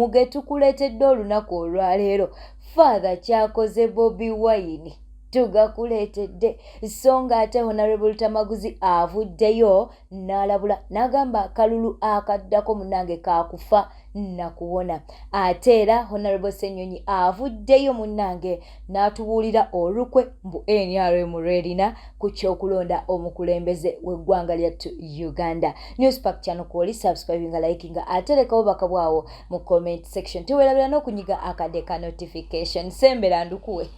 mugetukuleetedde olunaku olwaleero Father kyakoze Bobi Wine tugakuleetedde so ng'ate Honorable Tamaguzi avuddeyo n'alabula n'agamba akalulu akaddako munnange kaakufa nakuwona ate era Honorable Ssenyonyi avuddeyo munnange n'atubuulira olukwe mbu NRM lw'erina ku ky'okulonda omukulembeze w'eggwanga lyattu Uganda. Newspack channel kwoli subscribinga likinga ate lekawo bakabwawo mu comment section tewerabira n'okunyiga akadde ka notification sembera ndukuwe.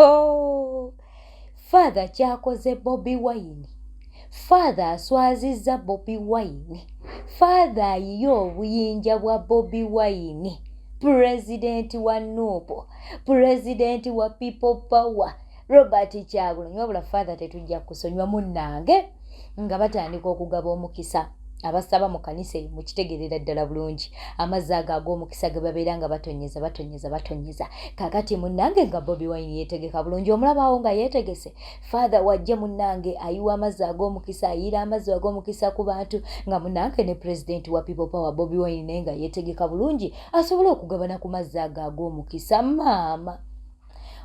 Oh, Father kyakoze Bobi Wine. Father aswazizza Bobi Wine. Father ayiyo obuyinja bwa Bobi Wine. President wa Nupo. President wa People Power. Robert Kyagulanyi wabula Father tetujja kusonywa munnange nga batandika okugaba omukisa. Abasaba mu kanisa mu kitegerera ddala bulungi amazzi ag'omukisa ge babeera nga batonyeza kakati munnange nga Bobi Wine yeetegeka bulungi omulabaawo nga yeetegese Father wajja munnange ayiwa amazzi ag'omukisa ayira amazzi ag'omukisa ku bantu nga munnange ne President wa People Power Bobi Wine naye nga yeetegeka bulungi asobole okugabana ku mazzi ag'omukisa maama.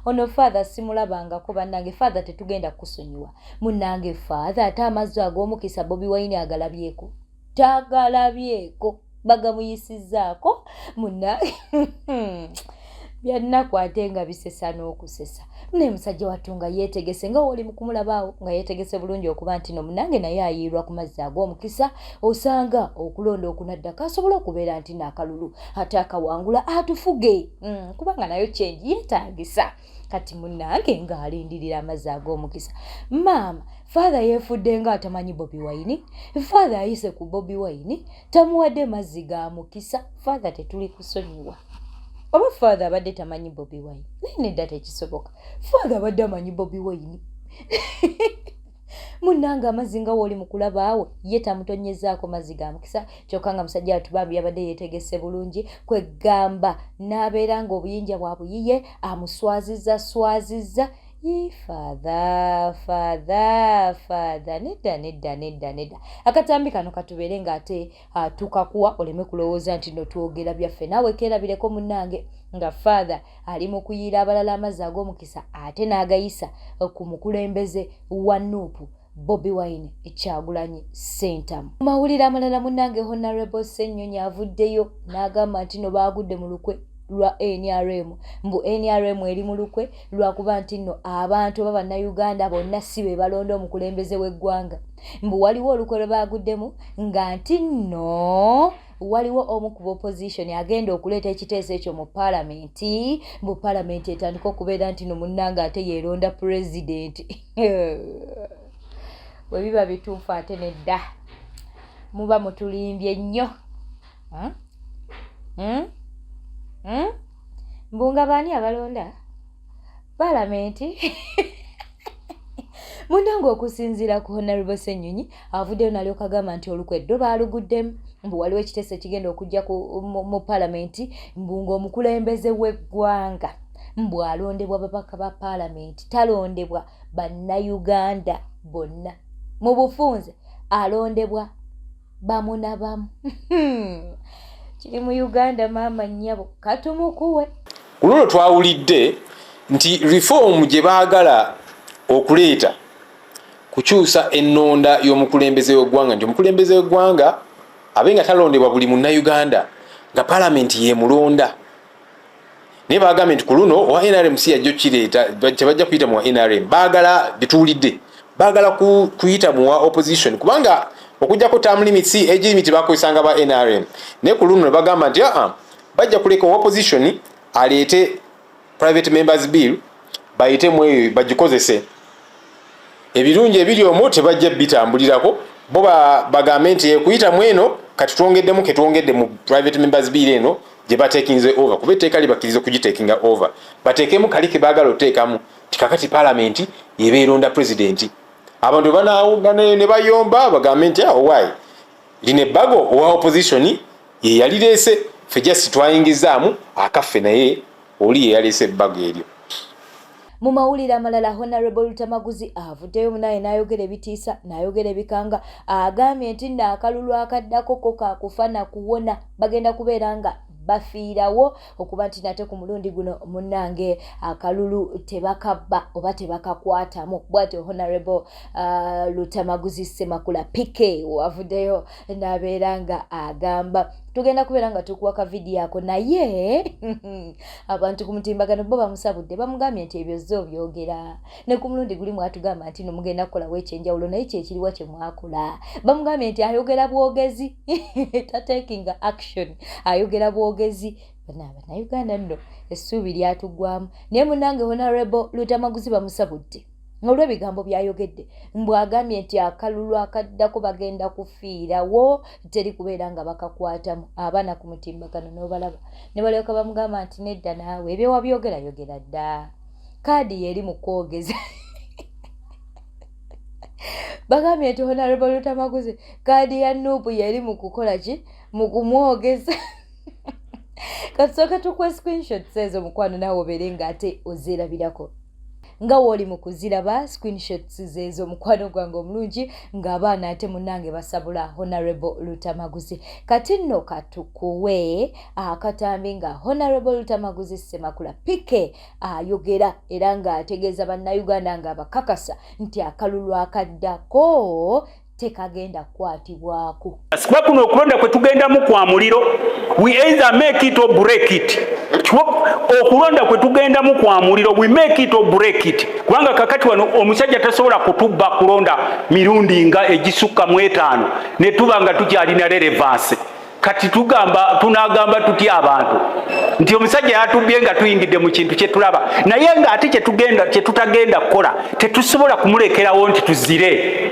Ono Father simulabangako bannange Father tetugenda kusonyiwa munnange Father ate amazzi ag'omukisa Bobi Wine agalabyeko tagalabyeko bagamuyisizaako munnange byonna kwate nga bisesa n'okusesa naye musajja wattu nga yeetegese nga oli mukumulabaawo nga yeetegese bulungi okuba nti no munnange naye ayiirwa ku mazzi ag'omukisa osanga okulonda okunaddako asobola okubeera nti n'akalulu ate akawangula atufuge kubanga nayo kyenji yeetaagisa kati munnange nga alindirira amazzi ag'omukisa maama Father yeefudde nga atamanyi Bobi Wine Father ayise ku Bobi Wine tamuwadde mazzi ga mukisa Father tetuli kusonyiwa oba Father abadde tamanyi Bobi Wine naye nedda tekisoboka Father abadde amanyi Bobi Wine munnanga amazzi nga woli mukulabaawo ye tamutonyezaako mazzi ga mukisa kyokka nga musajja atubambi yabadde yeetegese bulungi kwegamba n'abeera nga obuyinja bwa buyiye amuswazizza Father nedda akatambi kano katubeere ng'ate tukakuwa oleme kulowooza nti no twogera byaffe naawe keerabireko munnange nga Father ali mu kuyiira abalala amazzi ag'omukisa ate n'agayisa ku mukulembeze wa Nuupu Bobi Wine Kyagulanyi Ssentamu. Mawulire amalala munnange Honorable Ssenyonyi avuddeyo n'agamba nti no baagudde mu lukwe lwa NRM mbu NRM eri mu lukwe lwakuba nti nno abantu b'Abannayuganda bonna si be balonda omukulembeze w'eggwanga mbu waliwo olukwe lwe baaguddemu nga nti nno waliwo omu ku opposition agenda okuleeta ekiteeso ekyo mu palamenti mbu palamenti etandika okubeera nti no munnange ate yeeronda president bwe biba bituufu ate nedda muba mutulimbye nnyo mbunga baani abalonda palamenti munnange okusinziira ku Honorable Ssenyonyi avuddeyo n'alyoka agamba nti olukweddo baaluguddemu mbu waliwo ekiteeso ekigenda okujja mu palamenti mbu ng'omukulembeze w'eggwanga mbu alondebwa babaka ba palamenti talondebwa Bannayuganda bonna mu bufunze alondebwa bamu na bamu kiri mu Uganda maama nnyabo katumukuwe. Ku luno twawulidde nti reform gye baagala okuleeta kukyusa ennonda y'omukulembeze w'eggwanga nti omukulembeze w'eggwanga abe nga talondebwa buli munnayuganda nga palamenti yeemulonda naye baagambye nti ku luno owa NRM si yajja kireeta kyebajja kuyita mu wa NRM baagala bituwulidde baagala kuyita mu wa opposition kubanga okujjako term limits age limit bakozesanga ba NRM naye ku luno ne bagamba nti bajja kuleka opposition aleete private members bill bayite mu eyo bagikozese ebirungi ebiri omwo tebajja bitambulirako bo bagambe nti ekuyita mu eno kati twongeddemu ketwongedde mu private members bill eno gye batekinze over kuba etteeka libakkiriza okugiteekinga over bateekemu kali ke baagala oteekamu tikakati palamenti yebeeronda presidenti abantu banaawugana ne bayomba bagambe nti owaayi lino ebbago owa opposition ye yalireese ffe just twayingizaamu akaffe naye oli ye yaleese ebbago eryo. Mu mawulire amalala Honorable Tamaguzi avuddeyo munaye n'ayogera ebitiisa n'ayogera ebikanga agambye nti n'akalulu akaddako ko kaakufa na kuwona bagenda kubeera nga bafiirawo okuba nti nate ku mulundi guno munnange akalulu tebakabba oba tebakakwatamu bw'atyo Honorable Lutamaguzi Ssemakula PK wavuddeyo n'abeera nga agamba tugenda kubeera nga tukuwa ka vidiyo ako naye abantu ku mutimbagano bo bamusabudde bamugambye nti ebyo zo byogera ne ku mulundi guli mwatugamba nti no mugenda kukolawo ekyenjawulo naye kyekiriwa kye mwakola bamugambye nti ayogera bwogezi taking action ayogera bwogezi bannayuganda nno essuubi lyatuggwamu naye munnange Honorable Lutamaguzi bamusabudde olw'ebigambo byayogedde mbwagambye nti akalulu akaddako bagenda kufiirawo teri kubeera nga bakakwatamu abaana ku mutimbagano n'obalaba ne balyoka bamugamba nti nedda naawe ebyo wabyogera yogera dda kaadi yeri mu kwogeza bagambye nti Honorable Lutamaguzi kaadi ya Nuupu yeri mu kukola ki mu kumwogeza katusooka tukwe screenshots ezo mukwano naawe obeere ng'ate ozirabirako nga woli mu kuziraba screenshots zezo mukwano gwange omulungi ng'abaana ate munnange basabula Honorable Lutamaguzi kati nno katukuwe akatambi nga Honorable Lutamaguzi Ssemakula PK ayogera era ng'ategeeza bannayuganda ng'abakakasa nti akalulu akaddako tekagenda kukwatibwako sikuba kuno okulonda kwe tugendamu kwa muliro we either make it or break it okulonda kwe tugendamu kwa muliro we make it or break it kubanga kakati wano omusajja tasobola kutubba kulonda mirundi nga egisukka mu 5 ne tuba nga tukyalina relevance kati tunagamba tuti abantu nti omusajja yatubbye nga tuyingidde mu kintu kye tulaba naye nga ate kye tutagenda kukola tetusobola kumulekerawo nti tuzire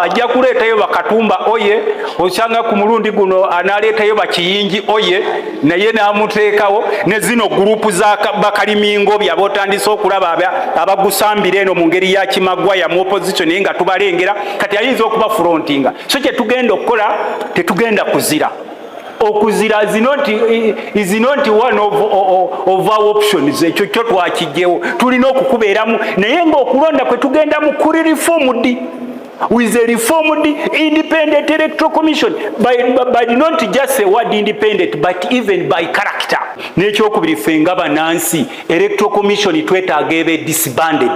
ajja kuleetayo bakatumba oye osanga ku mulundi guno analeetayo bakiyingi oye naye n'amuteekawo ne zino gurupu za bakalimingo byabotandise okulaba abagusambira eno mu ngeri ya Kimaggwa ya mu opposition naye nga tubalengera kati ayinza okuba frontinga so kye tugenda okukola tetugenda kuzira okuzira is not one of our options ekyo kyo twakijjewo tulina okukubeeramu naye ng'okulonda kwe tugendamu kuli reformed with a reformed independent electoral commission by not just a word independent but even by character n'ekyokubiri ffe nga bannansi electoral commission twetaaga ebe disbanded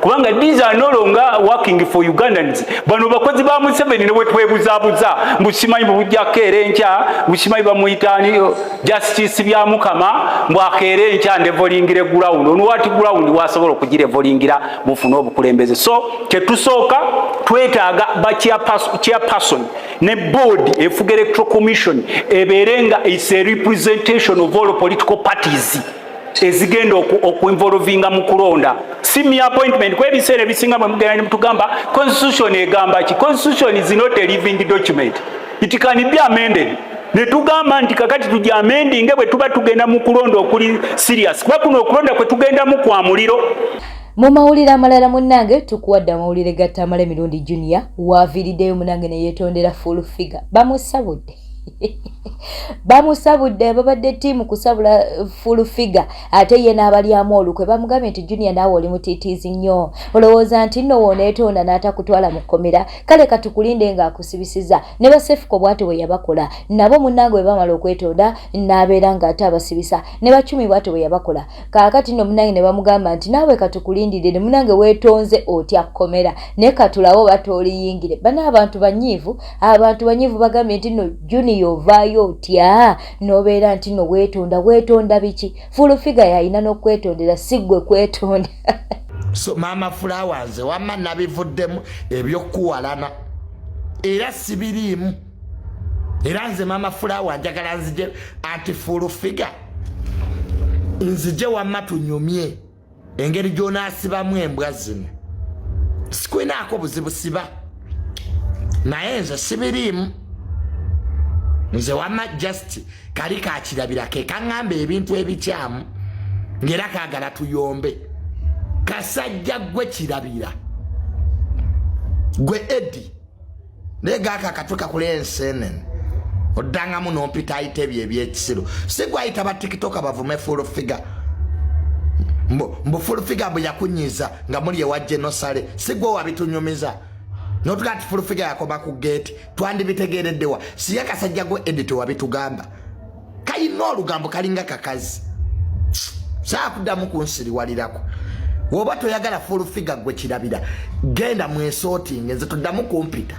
kubanga these are no longer working for Ugandans bano bakozi ba Museveni ne bwetwebuzaabuza mbusimanyi bujjako era enkya busimanyi bamuyitaani justice bya Mukama mbwakeera enkya ndevolingire ground onuwaati ground wasobola okugirevolingira bufuna obukulembeze so kyetusooka twetaaga ba chairperson ne board efuga electoral commission ebeerenga is a representation of all political parties ezigenda okuinvolvinga mu kulonda si mere appointment kwa ebiseera ebisinga mwe mugenda ne mutugamba constitution egamba ki constitution is not a living document it can be amended ne tugamba nti kakati tujja amending bwe tuba tugenda mu kulonda okuli serious kuba kuno okulonda kwe tugenda mu kwa muliro mu mawulire amalala munnange tukuwadde amawulire ga Tamale Mirundi Junior waaviiriddeyo munnange ne yeetondera full figure bamusabudde bamusabudde babadde ttiimu kusabula full figure ate ye n'abalyamu olukwe bamugambye nti Junior naawe oli mutiitiizi nnyo olowooza nti nno wooneetonda n'atakutwala mu kkomera kale katukulinde ng'akusibisiza ne basefuko bw'ati bwe yabakola nabo munnange bwe bamala okwetonda n'abeera ng'ate abasibisa ne bacumi bw'ati bwe yabakola kaakati nno munnange ne bamugamba nti naawe katukulindire ne munnange weetonze otya kkomera naye katulawo batooliyingire bana abantu banyiivu bagambye nti nno Junior ovaayo otya nobeera nti no weetonda biki full figure yalina n'okwetondera si ggwe kwetonda so Mama Flower nze wamma nabivuddemu ebyokuwalana era sibiriimu era nze Mama Flower njagala nzije anti full figure nzije wamma tunyumye engeri gy'onaasibamu embwa zino sikwinaako buzibu siba naye nze sibiriimu nze wamma just kali kakirabira ke kaŋŋamba ebintu ebikyamu ngera kaagala tuyombe kasajja gwe kirabira gwe Eddie naye gaaka akatuka kula ensenene oddangamu n'ompita ayita ebyo ebyekisiro si gwayita ba tiktok bavume full figure mbu full figure mbu yakunyiza nga muli ewa genosale si gwe wabitunyumiza notuga ati full figure yakoma ku gate twandibitegeereddewa siye kasajja gwe Eddie tewabitugamba kayina olugambo kalinga kakazi saakuddamu kunsiriwalirako woba toyagala full figure gwe kirabira genda mwesorting nze toddamu kumpita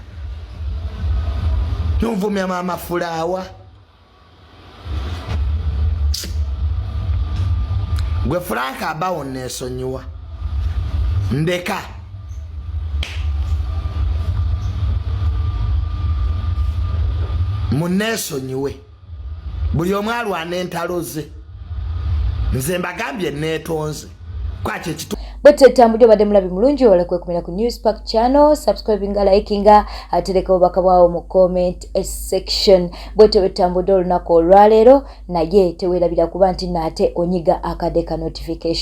nuvumya mama fulawa gwe Frank abawo nesonyiwa ndeka munesonyiwe buli omu alwana entalo ze nze mbagambye neetonze kwaki ekitu bwete tambudde badde mulabi mulungi wala kwekumira ku Newspark channel subscribinga likinga atereka obubaka bwawo mu comment section bwete tambudde olunaku olwaleero naye teweerabira kuba nti naate onyiga akadde ka notification